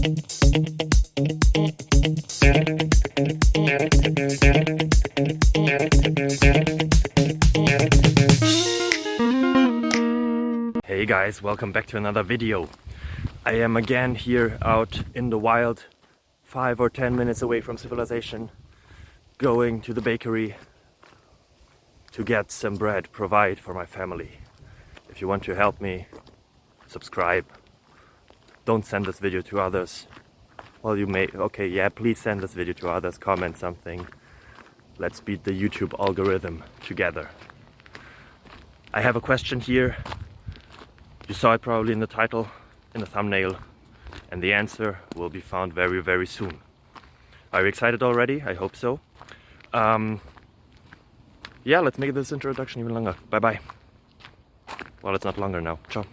Hey guys, welcome back to another video. I am again here out in the wild, 5 or 10 minutes away from civilization, going to the bakery to get some bread, provide for my family. If you want to help me, subscribe. Don't send this video to others. Well, you may, okay, yeah, please send this video to others, comment something. Let's beat the YouTube algorithm together. I have a question here. You saw it probably in the title, in the thumbnail, and the answer will be found very, very soon. Are you excited already? I hope so. Yeah, let's make this introduction even longer. Bye bye. Well, it's not longer now. Ciao.